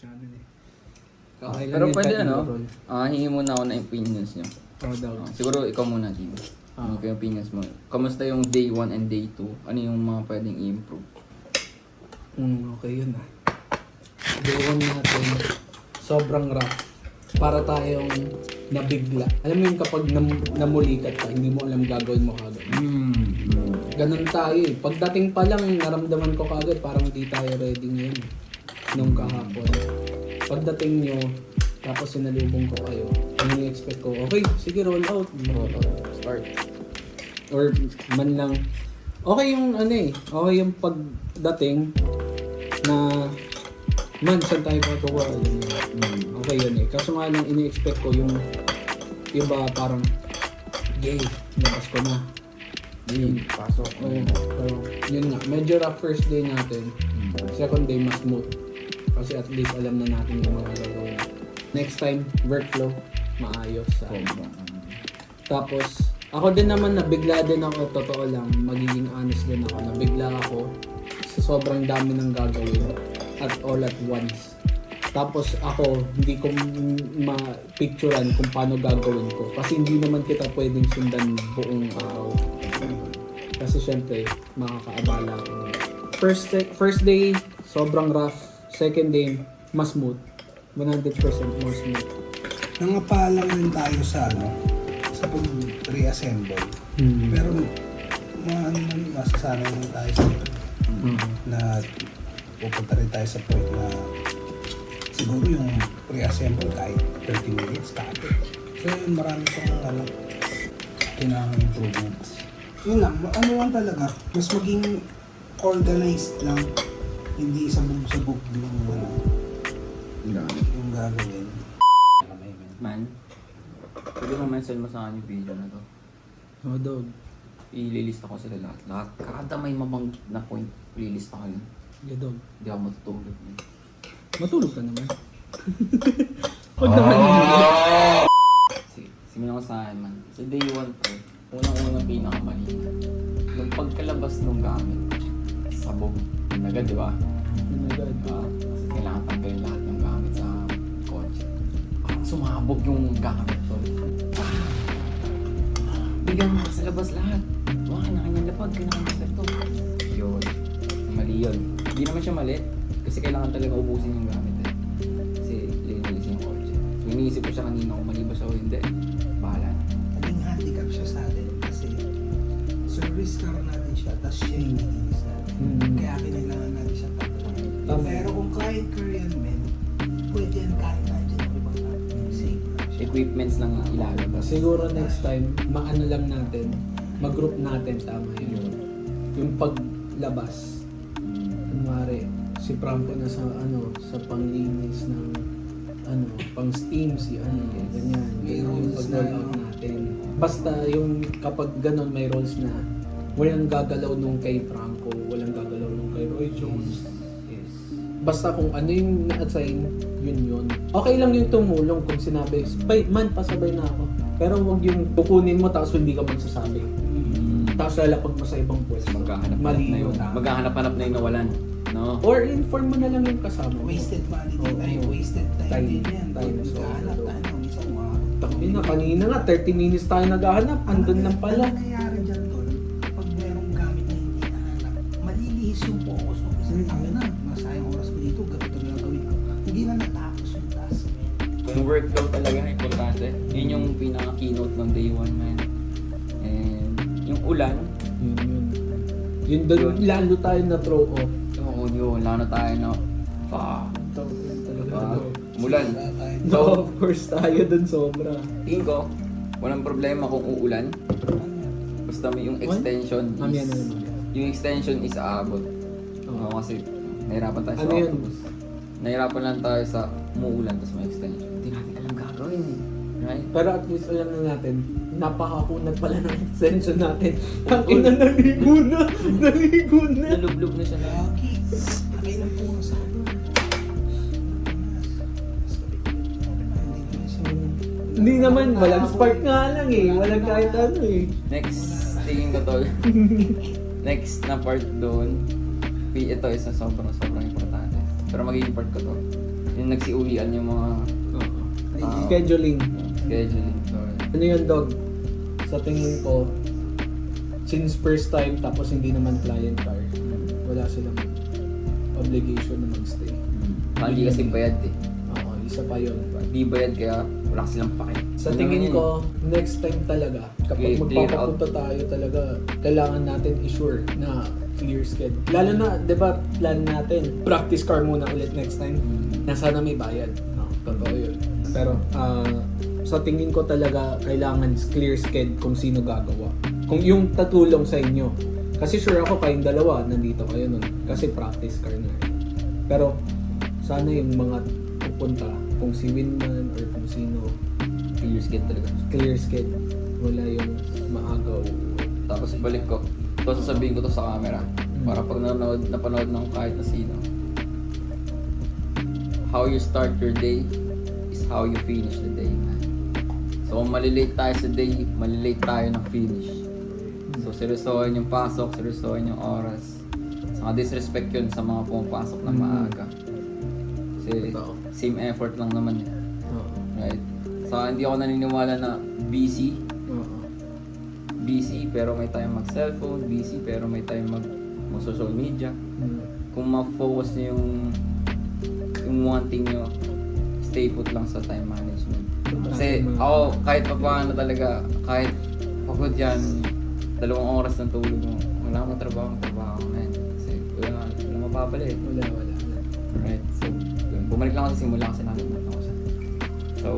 channel eh. Pero pwede hingi muna ako ng opinions niyo. Daw. Siguro ikaw muna, Diba? Ano yung opinions mo? Kamusta yung day 1 and day 2? Ano yung mga pwedeng i-improve? Okay yun ah. Day 1 natin, sobrang rough. Para tayong nabigla. Alam mo yung kapag namulikat ka, hindi mo alam gagawin mo kagad. Ganun tayo eh. Pagdating pa lang, naramdaman ko kagad parang di tayo ready ngayon. Nung kahapon. Pagdating nyo, tapos sinalubong ko kayo, ano yung expect ko? Okay, sige, roll out. Start. Or man lang, okay yung okay yung pagdating na man, saan tayo matuwa? Okay yun eh. Kaso nga lang ini-expect ko yung iba parang gay, labas ko na. Pasok. Pero yun nga, medyo rough first day natin. Second day mas smooth. Kasi at least alam na natin yung mga gagawin. Next time, workflow, maayos. Tapos, ako din naman nabigla din ako, totoo lang, magiging honest din ako. Nabigla ako sa sobrang dami ng gagawin at all at once. Tapos ako, hindi ko ma-picturean kung paano gagawin ko. Kasi hindi naman kita pwedeng sundan buong araw. Kasi syempre, makakaabala ako. First day, sobrang rough. Second day, mas smooth. 100% more smooth. Nangapalang rin tayo sa sa pag-reassemble. Pero masasanay rin tayo sa na pupunta rin tayo sa point na siguro yung reassemble kahit 30 minutes kagad. So yun, marami pang kailangan improvements. Yun lang, lang talaga, mas maging organized lang, hindi sabog-sabog yung gagawin. Man, pwede mo send mo sa akin yung video na to. Dog. Ililista ko sila lahat. Kada may mabanggit na point, ililista ko yun. Yeah, dog. Hindi ako matutulog. Matulog ka naman. Huwag naman Sige, simulan ko sa akin man. Sa day 1 po, unang-unang pinakamali. Nung pagkalabas ng gamit, sabog. Yun agad, di ba? Kasi kailangan tanggalin lahat ng gamit sa kotse. Sumabog yung gamit ko. Bigyan mo sa labas lahat. Huwag kanya-kanyang lapag, kanya-kanyang lapag. Yun. Mali yun. Hindi naman siya mali. Kasi kailangan talaga ubusin yung gamit eh. Kasi linisin yung kotse. So iniisip ko siya kanina kung mali ba siya o hindi. Bahala na. Naging handicap siya sa atin kasi service car natin siya, tapos siya yung nilinis natin. Kaya kailangan natin siya pagkakas. Pero kung client car yan, men, pwede yan kahit nandiyan yung ibang safe lang siya. Equipments lang ilalabas. Siguro next time, maano lang natin, mag-group natin, tama yun. Yung paglabas, kunwari, si Franco na sa sa panglinis ng pang steam ganyan. Yung pag-roll out natin. Basta yung kapag ganon may roles na walang gagalaw nung kay Franco, walang gagalaw nung kay Roy Jones. Yes. Basta kung ano yung na-assign, yun. Okay lang yung tumulong kung sinabi, man, pasabay na ako. Pero wag yung kukunin mo tapos hindi ka magsasabi. Tapos lalapag mo sa ibang pwesto. Maghahanap-hanap na yun. Maghahanap-hanap na yung nawalan. No? Or inform mo na lang yung kasama mo. Wasted money din tayo, wasted time din yan. So, Naghahanap tayo ng isang Takbi na, kanina nga, 30 minutes tayo naghahanap, andun lang pala. Ano nangyayari dyan doon, pag merong gamit na hindi nahanap, malilihis yung focus mo. Kasi tanga na, masayang oras ko dito, ganito na gawin ko. Hindi na natapos yung task. Yung workflow talaga importante. Yun yung pinaka-keynote ng day 1, man. And yung ulan, Yun doon, lalo tayo na throw off. oo yun, lalo tayo na umulan. No, of course tayo doon sobra. Tingin ko, walang problema kung uulan. Basta may yung extension Mamaya is, na naman. yung extension is aabot. Oo, kasi nahirapan tayo sa Ano yun? autobus. Nahirapan lang tayo sa umuulan tapos may extension. Hindi natin alam gagawin eh. Right? Pero at least alam na natin, napakakunat pala ng extension natin. Ang ina, naligo na! Naligo na! Nalublog na siya na. Lagi, nakilang po ang sabi. Hindi naman, walang spark nga lang eh. Walang kahit ano eh. Next, tingin ko tol. Next na part doon, ito isa sobrang importante. Pero magiging part ko to. Yung nagsiuwian yung mga Scheduling. scheduling. So, Ano yun, Dog? Sa tingin ko, since first time tapos hindi naman client car, wala silang obligation na magstay. hindi kasi bayad eh. Oo, isa pa yun. Di bayad kaya wala silang pake. Sa Yun tingin naman ko, next time talaga, kapag Okay, clear magpapapunta tayo talaga, kailangan natin i-sure na clear schedule. Lalo na, di ba, plan natin, practice car muna ulit next time, na sana may bayad. No, totoo yun. Pero, sa tingin ko talaga, kailangan clear schedule kung sino gagawa. Kung yung tatulong sa inyo. Kasi sure ako kayong dalawa, nandito kayo nun. Kasi practice car na. Pero, sana yung mga pupunta, kung si Winman or kung sino, Clear skate talaga. clear schedule. Wala yung maagaw. Tapos balik ko. Ito sasabihin ko to sa camera. Para pag napanood ng kahit na sino. How you start your day is how you finish the day, man. So kung malilate tayo sa day, malilate tayo ng finish. So seryosohin yung pasok, seryosohin yung oras. Saka disrespect yun sa mga pumapasok na maaga. Kasi Totoo. same effort lang naman yun. Oo. Right? Saka hindi ako naniniwala na busy pero may time mag-cellphone, busy pero may time mag-social media. Kung ma-focus nyo yung one thing nyo, stay put lang sa time management. Kasi ako, kahit pa paano talaga, kahit pagod yan, 2 oras ng tulog mo, wala akong trabaho, man. Kasi wala mapapala eh. Wala. Right? So, yun. Bumalik lang ako sa simula kasi nakalimutan ko siya. So,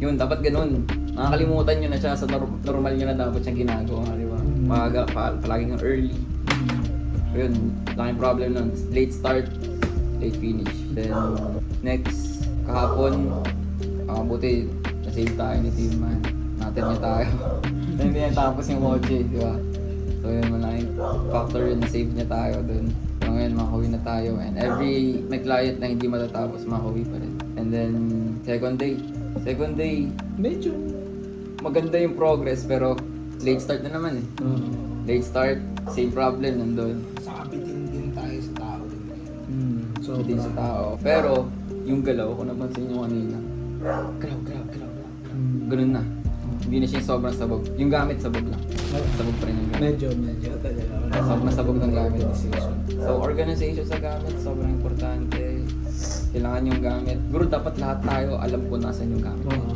yun, dapat ganun. Nakakalimutan nyo na siya sa normal nyo na dapat siyang ginagawa, di ba? Maaga, palagi kang early. So, yun, laking problem nun. Late start, late finish. Then, next, kahapon, buti, nasave tayo ni Team Man. Natin niya tayo. Hindi niya tapos yung Mochi, di ba? So, yun, malaking factor yun, nasave niya tayo dun. So, ngayon, makauwi na tayo. And every may client na hindi matatapos, makauwi pa rin. And then, second day, Medyo. maganda yung progress pero late start na naman eh. Late start, same problem nandun. Saka bitin din tayo sa tao din. So, Din sa tao. Pero yung galaw, kung napansin nyo kanina, galaw. Ganun na. Hindi na siya yung sobrang sabog. Yung gamit sabog lang. Sabog pa rin yung gamit. medyo talaga. Sobrang sabog ng gamit. So organization sa gamit, sobrang importante. Kailangan yung gamit. Guro dapat lahat tayo alam kung nasan yung gamit. Oo.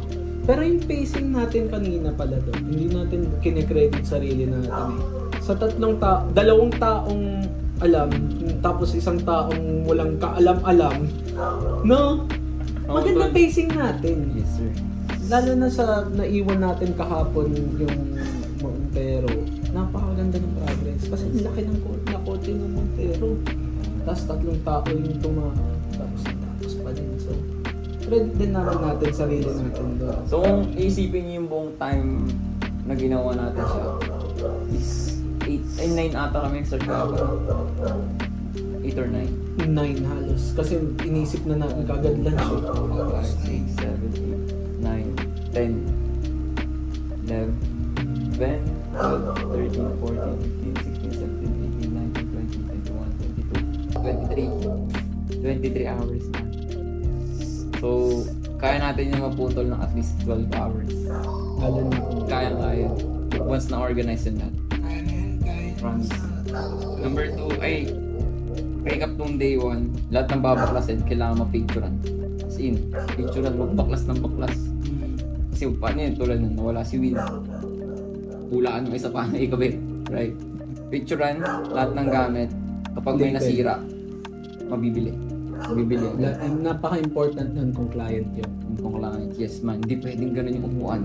Pero yung pacing natin kanina pala to, hindi natin kine-credit sarili natin eh. Sa 2 taong alam, tapos 1 taong walang kaalam-alam, no? Maganda pacing natin. Yes sir. Lalo na sa naiwan natin kahapon yung Montero, napakaganda ng progress. Kasi ang laki ng kotse ng Montero. Tapos 3 tao yung tapos pa din. So, credit din natin sarili natin doon. So kung isipin niyo yung buong time na ginawa natin siya is 9 ata kami sa Java. 8 or 9. 9 halos. Kasi inisip na natin kagad lunch eh. 5, 6, 7, 8, 9, 10, 11, 12, 13, 14, 15, 16, 17, 18, 19, 20, 21, 22, 23 hours na. So, kaya natin yung maputol ng at least 12 hours. Lalo na kung Kaya. Once na-organize yun natin. Kaya na yan, guys. Promise. Number 2, ay wake up nung day 1, lahat ng babaklasin, kailangan mapicturean. As in, picturean, magbaklas ng baklas. Kasi paano yun, tulad nun, nawala si Win. Hulaan yung isa pa na ikabit. Right? Picturean, lahat ng gamit. Kapag may nasira, mabibili. napaka-important nun kung client yun. Kung kailangan, yes man, hindi pwedeng ganun yung upuan.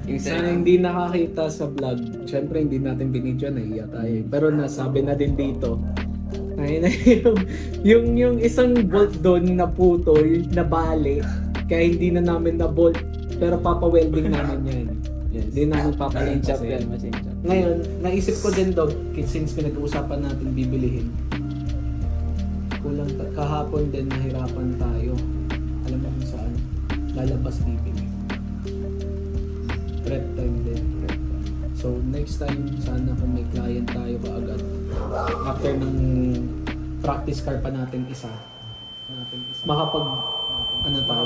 Yung Sana hindi nakakita sa vlog. Siyempre hindi natin binidyo, nahiya tayo. Pero nasabi na din dito. Ay, yung isang bolt doon na putol, na bali, kaya hindi na namin na bolt. Pero papa-welding namin yan. Yes. Hindi namin Machine papalit shop kasi. yan, machine shop. Ngayon, naisip ko din dog, since pinag-uusapan natin bibilihin. Kahapon din nahirapan tayo. Alam mo kung saan? Lalabas bibili. Prep time din. So next time, sana kung may client tayo kaagad. After ng practice car pa natin isa. Makapag ano tayo?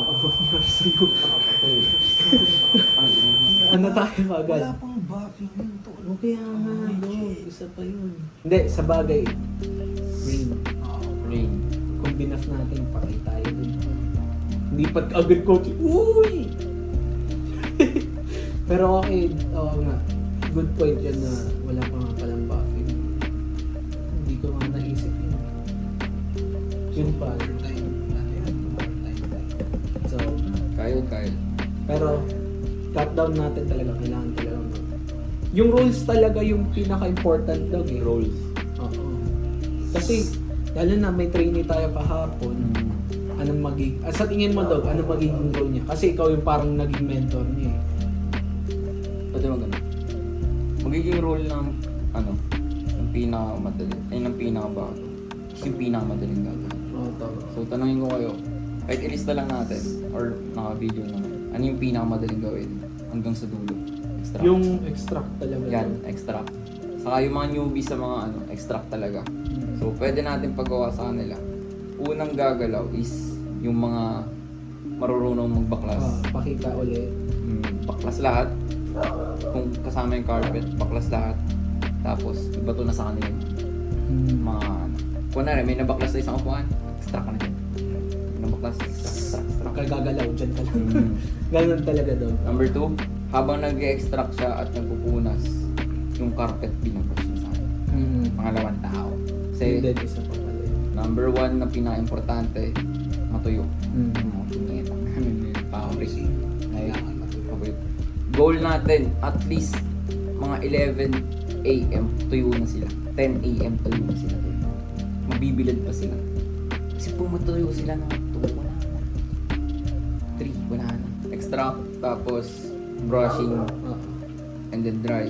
Sa'yo. Ano tayo agad? Wala pang vacuum yun to. O kaya nga, isa pa yun. Hindi, sa bagay. Rain. Rain. Kung binaf natin, patay tayo dun. Hindi pa agad coach. Uy! Pero okay, oo nga. Good point yan na wala pa nga palang buffing. Hindi ko nga naisip yun. Yun pa. So, Kyle. pero cut down natin talaga. Kailangan talaga yung rules talaga yung pinaka-important daw eh. Rolls. Oo. Kasi, lalo na may trainee tayo kahapon, anong sa tingin mo daw, anong magiging role niya? Kasi ikaw yung parang naging mentor niya eh. Pwede mo ganun. Magiging role ng ng pinakamadali, ng pinakabago. Kasi yung pinakamadaling gagawin. Oo, tama. So tanungin ko kayo, kahit ilista lang natin, or naka-video naman, ano yung pinakamadaling gawin hanggang sa dulo? Extract. Yung extract talaga. Yan, extract. Saka yung mga newbie sa mga extract talaga. So pwede natin paggawa sa kanila. Unang gagalaw is yung mga marurunong magbaklas. Pakita ulit. Baklas lahat. Kung kasama yung carpet, baklas lahat. Tapos, ibato na sa kanila yung mga kunwari, may nabaklas sa isang upuan, extract ka na dyan. May nabaklas, extract. Kaya gagalaw dyan ka lang. Ganun talaga daw. Number 2, habang nag-extract siya at nagpupunas, yung carpet binabrush niya sa akin. Pangalawang tao. And Kasi, then, isa pa pala yun. number 1 na pinaka-importante, matuyo. Mga kinyetang pawis. Kailangan matuloy. Goal natin, at least mga 11 AM tuyo na sila. 10 AM tuyo na sila. Mabibilad pa sila. Kasi kung matuyo sila ng 2, wala na. 3, wala na. Extract, tapos brushing, and then dry.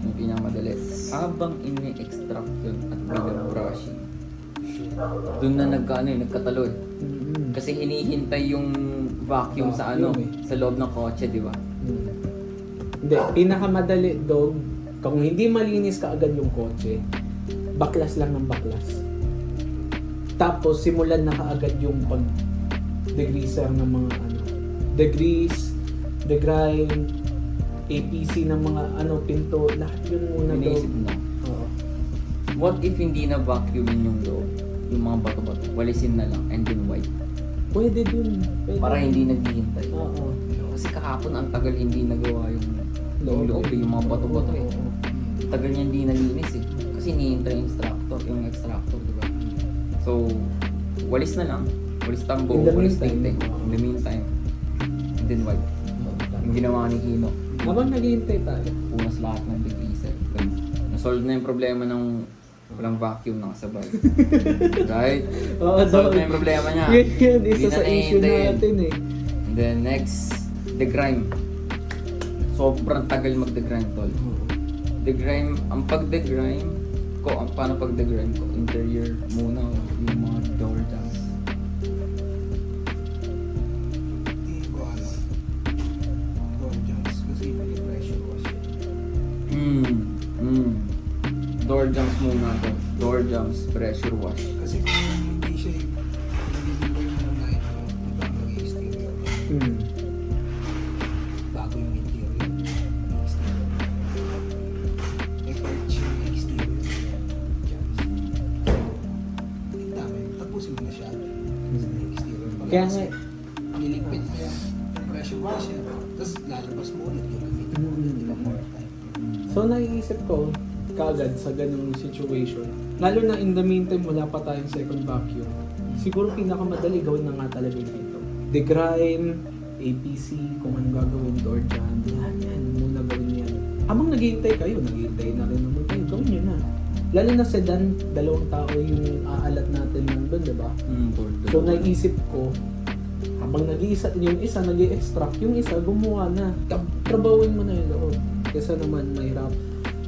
Yung pinakamadali. Habang ini-extract yun at brushing, doon na nagkatalo eh. Kasi hinihintay yung vacuum sa sa loob ng kotse, di ba? Hindi, pinakamadali dog, kung hindi malinis ka agad yung kotse, baklas lang ng baklas. Tapos simulan na kaagad yung pag-degreaser ng mga degrease, degrime, APC ng mga pinto, lahat yun muna dog. Iniisip na. Oo. What if hindi na vacuumin yung loob? Yung mga bato-bato, walisin na lang and then wipe. Pwede dun. Pwede. Para hindi naghihintay. Oo. Kasi kahapon ang tagal hindi nagawa yung loob, yung mga bato-bato eh. Oo. Tagal niya hindi nalinis eh. Kasi hinihintay yung extractor, di ba? So, walis na lang. Walis tambo, In the walis meantime. tingting. In the meantime. And then wipe. Yung ginawa ni Kino. Habang naghihintay tayo. Punas lahat ng degreaser. Na-solve na yung problema ng walang vacuum nakasabay. Right? Oo, Solve na yung problema niya. Yun, isa Hindi sa na issue naiintindihan. natin eh. And then next, degrime. Sobrang tagal mag-degrime, tol. Degrime, ang pag-degrime ko, paano pag-degrime ko? Interior muna o yung mga door jams. Hindi ko door jumps kasi may pressure wash. Door jams muna to. Door jams, pressure wash. Kasi kung hindi siya hindi mo muna ito, diba mag-exterior. Bago yung interior. Yung exterior. May part siya yung exterior. Jumps. Hindi dami. Tapusin mo na siya. Yung exterior. Kaya nga, Niligpit mo yan. Pressure wash yan. Tapos lalabas mo ulit yung gamitin mo ulit. Diba more time. so naiisip ko, kaagad sa ganung situation, lalo na in the meantime wala pa tayong second vacuum, siguro pinakamadali gawin na nga talaga dito. Degrime, APC, kung anong gagawin, door jam, yan, muna gawin yan. Habang naghihintay kayo, naghihintay na rin naman kayo, gawin nyo na. Lalo na sedan, 2 tao yung aalat natin nandun, diba? So naisip ko, habang nag-iisa, yung isa nag-i-extract, yung isa gumawa na. Trabawin mo na yung loob. Kasi naman mahirap.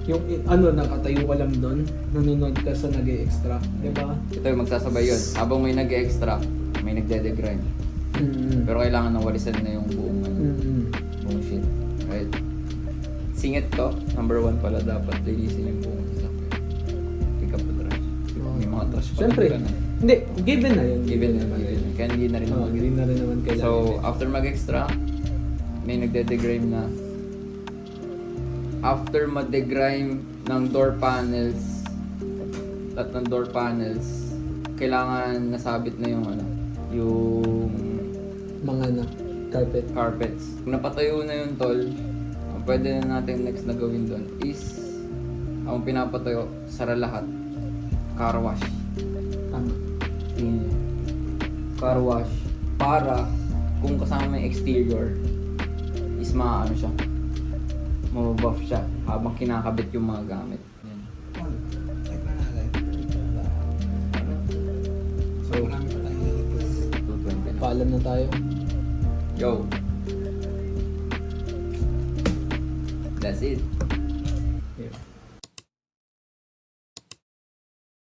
Yung nakatayo ka lang doon, nanonood ka sa nag-i-extract, di ba? Ito yung magsasabay yun. Habang may nag-extract, may nagde-degrime. Pero kailangan na walisan na yung buong shit. Right? Singit to, number 1 pala dapat linisin yung buong sasakyan. Pick up the trash. May mga matrash pa. Siyempre. Hindi, given na yun. Given na given. Kaya hindi na rin Oo, naman. hindi na rin naman kailangan. So, after mag-extra, may nagde-degrime na. After mag-degrime ng door panels, at ng door panels, kailangan nasabit na yung ano, yung mga na, carpet. carpets. Kung napatayo na yung tol, ang pwede na natin next na gawin doon is, ang pinapatayo, sara lahat, car wash. Tama. Tingin niyo. Car wash. Para, kung kasama yung exterior, is maano siya. Mabubuff siya habang kinakabit yung mga gamit. Yan. Check na natin. So, marami pa tayong nilipis. 220 na. Paalam na tayo. Yo! That's it.